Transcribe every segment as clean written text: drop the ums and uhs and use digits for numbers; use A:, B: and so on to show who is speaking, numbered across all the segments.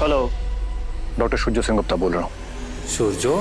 A: Hello,
B: doctor सूर्यो सिंह गुप्ता बोल रहा हूँ।
A: सूर्यो?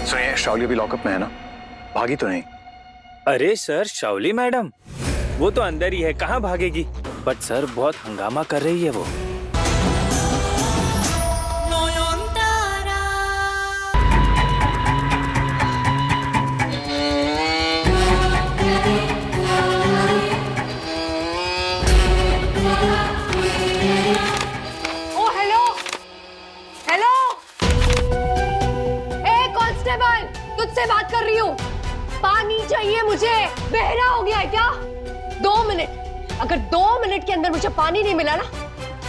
B: सुनिए, शावली अभी लॉकअप में है ना? भागी तो नहीं?
A: अरे सर, शावली मैडम वो तो अंदर ही है, कहाँ भागेगी? बट सर बहुत हंगामा कर रही है वो।
C: ओ हेलो हेलो, ए कांस्टेबल, तुझसे बात कर रही हूँ। पानी चाहिए मुझे, बहरा हो गया है क्या? 2 मिनट, अगर 2 मिनट के अंदर मुझे पानी नहीं मिला ना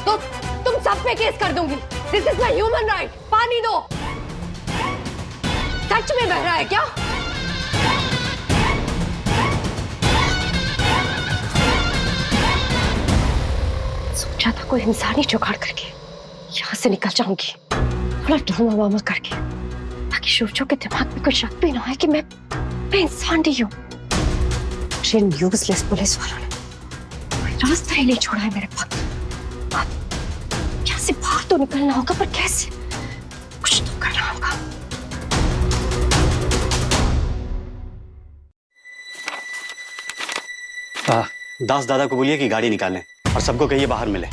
C: तो तुम सब पे केस कर दूंगी। This is my human right. पानी दो। सच में बहरा है क्या? सोचा था कोई इंसानी जुगाड़ करके यहाँ से निकल जाऊंगी, थोड़ा ड्रामा वामा करके, ताकि सूर्यो के दिमाग में कोई शक भी ना आए कि मैं इंसान नहीं हूँ। इन यूजलेस पुलिस वालों ने कोई रास्ता ही नहीं छोड़ा है मेरे पास। अब यहाँ से बाहर तो निकलना होगा, पर कैसे? कुछ तो करना होगा।
D: दास दादा को बोलिए कि गाड़ी निकालें और सबको कहिए बाहर मिले।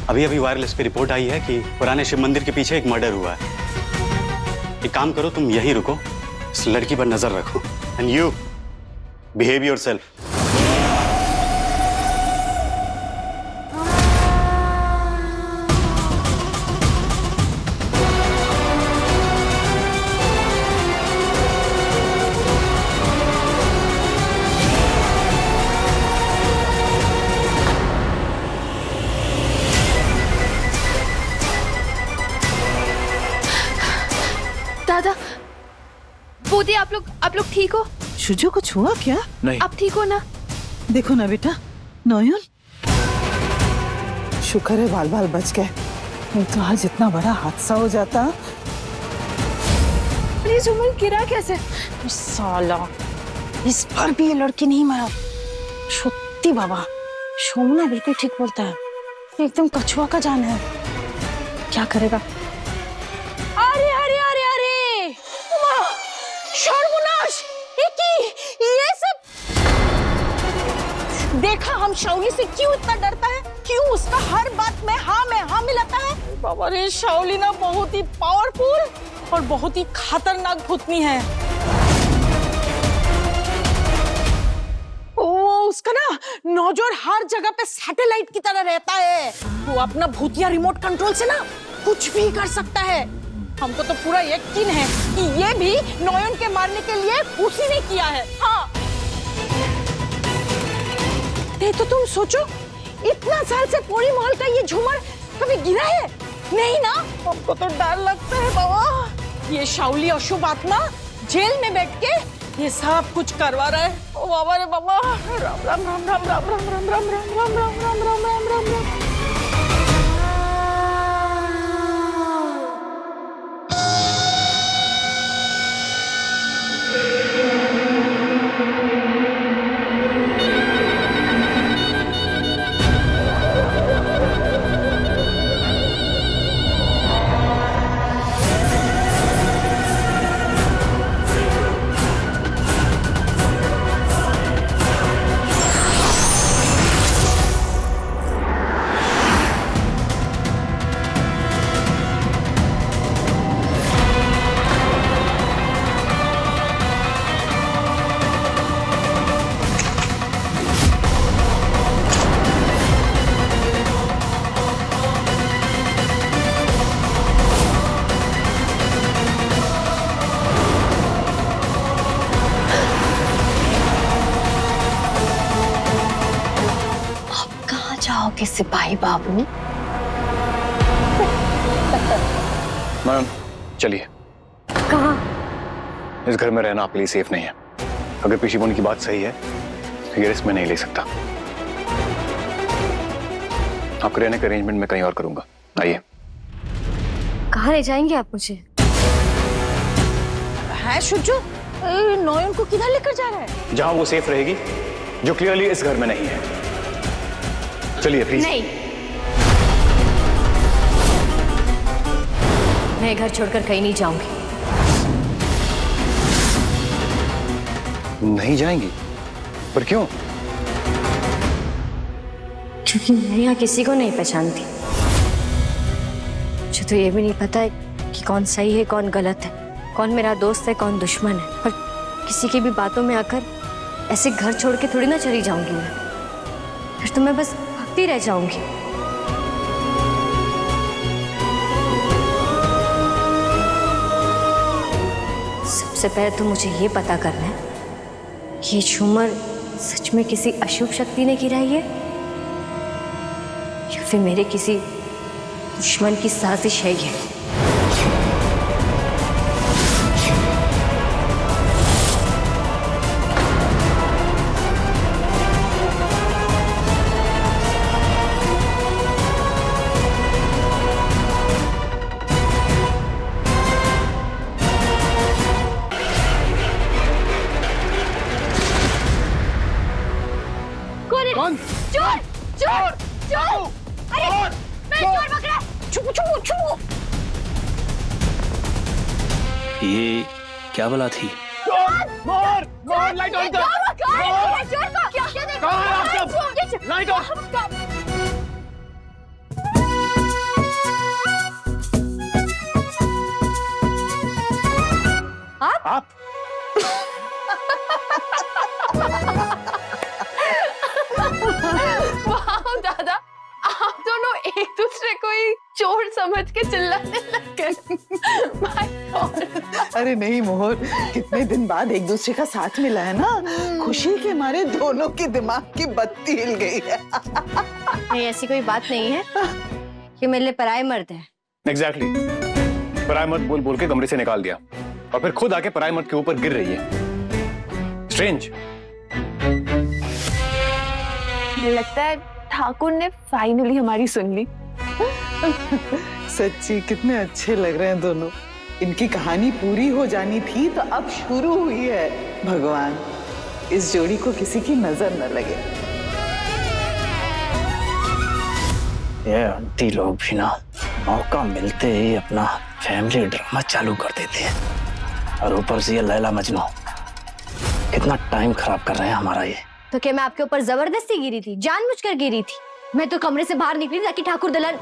D: अभी अभी वायरलेस पे रिपोर्ट आई है कि पुराने शिव मंदिर के पीछे एक मर्डर हुआ है। एक काम करो, तुम यहीं रुको, इस लड़की पर नजर रखो, एंड यू बिहेव योरसेल्फ।
E: दादा, बूदी, आप लोग ठीक हो?
F: सूर्यो कुछ हुआ क्या?
B: नहीं।
E: आप ठीक हो ना?
F: देखो ना बेटा, नयन, शुक्र है बाल बाल बच गए, नहीं तो आज इतना बड़ा हादसा हो जाता।
E: प्लीज उमर, गिरा कैसे?
F: साला, इस बार भी ये लड़की नहीं मरा। सत्ती बाबा, सोमना बिल्कुल ठीक बोलता है, एकदम कछुआ का जान है। क्या करेगा?
C: अरे अरे अरे अरे, सर्वनाश! ये सब
F: देखा, हम शावली से क्यों इतना डरता है? क्यों उसका हर बात में हाँ मिलाता है? बाबा रे, शावली ना बहुत ही पावरफुल और बहुत ही खतरनाक भूतनी है। वो उसका ना नौजर हर जगह पे सैटेलाइट की तरह रहता है। वो अपना भूतिया रिमोट कंट्रोल से ना कुछ भी कर सकता है। हमको तो पूरा यकीन है कि ये भी नयन के मारने के लिए उसी ने किया है। हाँ, नहीं तो तुम सोचो, इतना साल से पूरी महल का ये झूमर कभी गिरा है? नहीं ना। हमको तो डर लगता है बाबा, ये शावली अशुभ आत्मा जेल में बैठ के ये सब कुछ करवा रहा है। ओ बाबा रे बाबा, राम राम राम राम राम राम राम राम राम राम राम राम राम राम राम राम।
C: जाओगे सिपाही बाबू?
B: मैम चलिए।
C: कहाँ?
B: इस घर में रहना आपके लिए सेफ नहीं है। अगर पीछे बोने की बात सही है तो ये रिस्क मैं नहीं ले सकता। आपके रहने का अरेंजमेंट मैं कहीं और करूंगा। आइए।
C: कहाँ ले जाएंगे आप मुझे?
F: है शुजू? नॉयन को किधर लेकर जा रहा है?
B: जहां वो सेफ रहेगी, जो क्लियरली इस घर में नहीं है। चलिए प्लीज।
C: नहीं, मैं घर छोड़कर कहीं नहीं जाऊंगी।
B: नहीं जाएंगी? पर क्यों?
C: क्योंकि मैं यहाँ किसी को नहीं पहचानती। मुझे तो ये भी नहीं पता है कि कौन सही है कौन गलत है, कौन मेरा दोस्त है कौन दुश्मन है। पर किसी की भी बातों में आकर ऐसे घर छोड़ के थोड़ी ना चली जाऊंगी मैं। फिर तो मैं बस भागती रह जाऊंगी। सबसे पहले तो मुझे ये पता करना है ये झूमर सच में किसी अशुभ शक्ति ने गिराई है या फिर मेरे किसी दुश्मन की साजिश है ये।
B: कौन?
C: चोर! चोर! चोर! अरे मैं चोर पकड़ा! छुपो छुपो छुपो!
A: ये क्या बला थी?
B: मोहर! मोहर, लाइट ऑन कर!
C: चोर को क्या देखो?
B: कहाँ है आप सब? Light on! आप?
E: वाह दादा, आप दोनों एक दूसरे को ही चोर समझ के चिल्लाने लग गए। My God।
F: अरे नहीं मोहर, कितने दिन बाद एक दूसरे का साथ मिला है ना, खुशी के मारे दोनों के दिमाग की बत्ती हिल गई है।
C: नहीं, ऐसी कोई बात नहीं है। ये मेरे लिए पराये मर्द है।
B: एग्जैक्टली। पराये मर्द बोल बोल के कमरे से निकाल दिया और फिर खुद आके पराये मर्द के ऊपर गिर रही है। स्ट्रेंज।
E: लगता है ठाकुर ने फाइनली हमारी सुन ली।
F: सच्ची कितने अच्छे लग रहे हैं दोनों। इनकी कहानी पूरी हो जानी थी तो अब शुरू हुई है। भगवान इस जोड़ी को किसी की नजर न लगे।
G: ये आंटी लोग भी ना मौका मिलते ही अपना फैमिली ड्रामा चालू कर देते हैं और ऊपर से ये लैला मजनू कितना टाइम खराब कर रहे हैं हमारा ये।
C: तो क्या मैं आपके ऊपर जबरदस्ती गिरी थी? जानबूझकर गिरी थी? मैं तो कमरे से बाहर निकली ताकि ठाकुर दुल्हन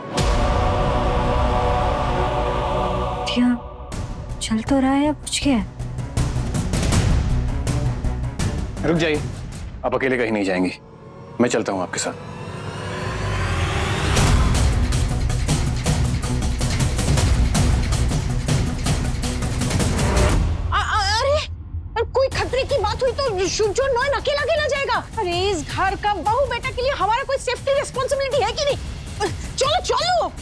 C: चल तो रहा है या कुछ क्या है?
B: रुक जाइए, आप अकेले कहीं नहीं जाएंगी, मैं चलता हूँ आपके साथ।
F: अरे कोई खतरे की बात हुई तो शुभजोर नॉयन अकेला अकेला जाएगा। अरे इस घर का बहू बेटा के लिए हमारा कोई सेफ्टी रिस्पॉन्सिबिलिटी है कि नहीं? चलो चलो।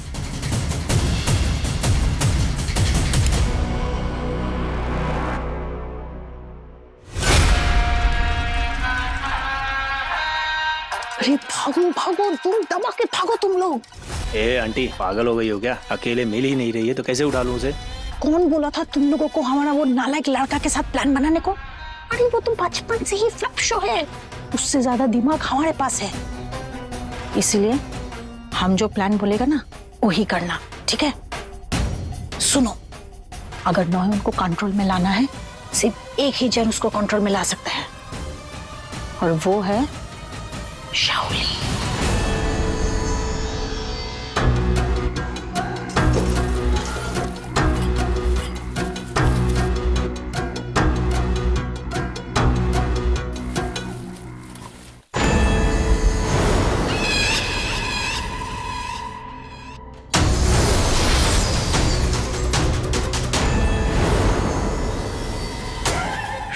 F: अरे भागो भागो, तुम दबा के भागो तुम लोग।
A: ए आंटी पागल हो गई हो क्या? अकेले मिल ही नहीं रही है तो कैसे उठा लूं उसे?
F: कौन बोला था तुम लोगों को हमारा वो नालायक लड़का के साथ प्लान बनाने को? अरे वो तो बचपन से ही फ्लप शो है, उससे ज्यादा दिमाग हमारे पास है। इसलिए हम जो प्लान बोलेगा ना वही करना, ठीक है? सुनो, अगर नॉयन को कंट्रोल में लाना है सिर्फ एक ही जन उसको कंट्रोल में ला सकता है और वो है शाओली।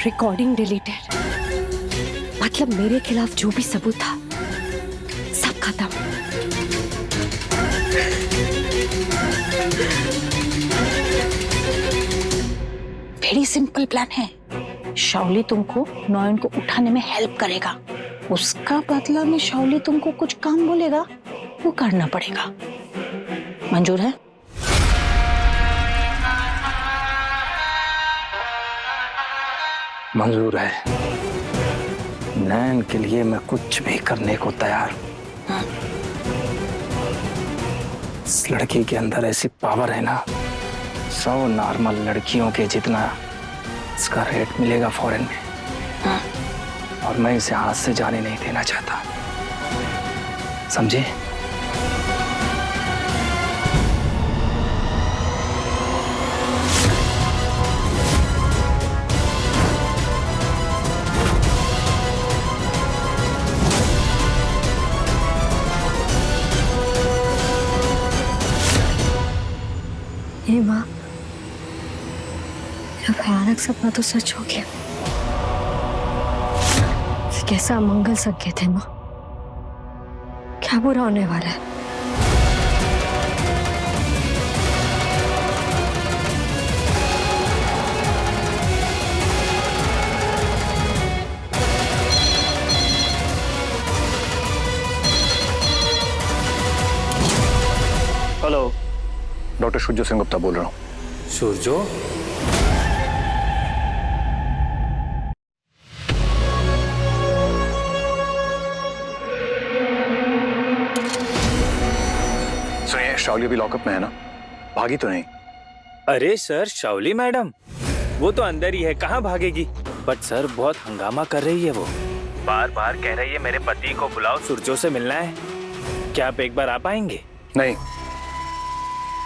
C: रिकॉर्डिंग डिलीटेड, मतलब मेरे खिलाफ जो भी सबूत था सब खत्म।
F: वेरी सिंपल प्लान है। शाओली तुमको नॉयन को उठाने में हेल्प करेगा, उसका बदला में शाओली तुमको कुछ काम बोलेगा वो करना पड़ेगा। मंजूर है?
G: मंजूर है। नैन के लिए मैं कुछ भी करने को तैयार हूं। इस लड़की के अंदर ऐसी पावर है ना, 100 नॉर्मल लड़कियों के जितना इसका रेट मिलेगा फॉरेन में। और मैं इसे हाथ से जाने नहीं देना चाहता, समझे?
C: हे माँ, मेरा भयानक सपना तो सच हो गया। ये कैसा मंगल संकेत है माँ? क्या बुरा होने वाला है?
G: हेलो,
B: डॉक्टर सूर्यो सेन गुप्ता बोल रहा हूँ।
A: सूर्यो?
B: सुनिए, शावली अभी लॉकअप में है ना? भागी तो नहीं?
A: अरे सर, शावली मैडम वो तो अंदर ही है, कहाँ भागेगी? बट सर बहुत हंगामा कर रही है वो, बार बार कह रही है मेरे पति को बुलाओ, सूर्यो से मिलना है। क्या आप एक बार आ पाएंगे?
B: नहीं,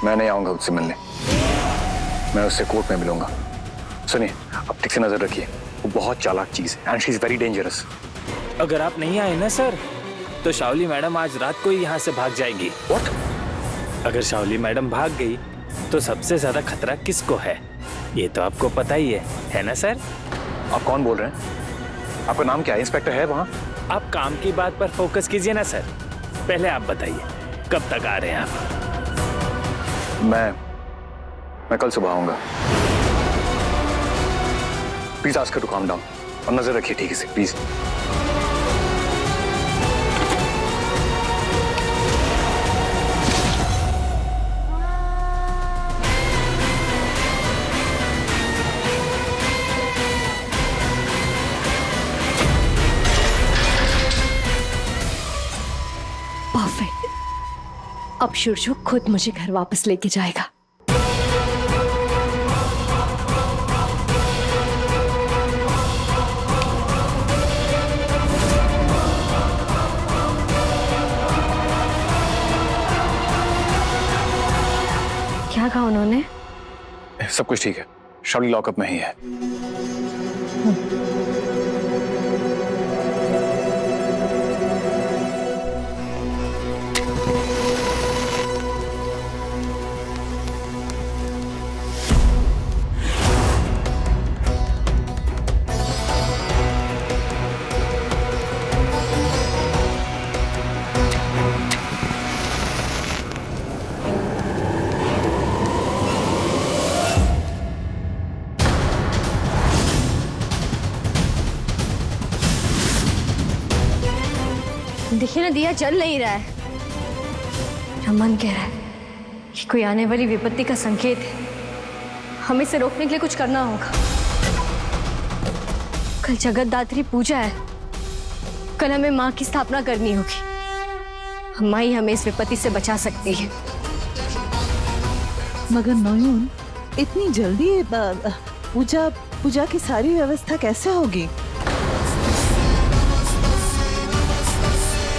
B: मैं नहीं आऊंगा उससे मिलने। मैं उससे कोर्ट में मिलूंगा। सुनिए, अब ठीक से नजर रखिए, वो बहुत चालाक चीज है and she is very dangerous.
A: अगर आप नहीं आए ना सर, तो शावली मैडम आज रात को ही यहाँ से भाग जाएगी।
B: व्हाट?
A: अगर शावली मैडम भाग गई तो सबसे ज्यादा खतरा किसको है, ये तो आपको पता ही है ना सर?
B: आप कौन बोल रहे हैं? आपका नाम क्या है? इंस्पेक्टर है वहाँ?
A: आप काम की बात पर फोकस कीजिए ना सर। पहले आप बताइए, कब तक आ रहे हैं आप?
B: मैं कल सुबह आऊंगा। Please ask her to calm down और नजर रखिए ठीक से, प्लीज।
C: परफेक्ट। अब सूर्यो खुद मुझे घर वापस लेके जाएगा। क्या कहा उन्होंने?
B: सब कुछ ठीक है, शावली लॉकअप में ही है।
C: देखिए ना, दिया जल नहीं रहा है। मेरा मन कह रहा है कि कोई आने वाली विपत्ति का संकेत है। हमें इसे रोकने के लिए कुछ करना होगा। कल जगतदात्री पूजा है, कल हमें माँ की स्थापना करनी होगी। माँ ही हमें इस विपत्ति से बचा सकती है।
F: मगर नयन, इतनी जल्दी पूजा की सारी व्यवस्था कैसे होगी?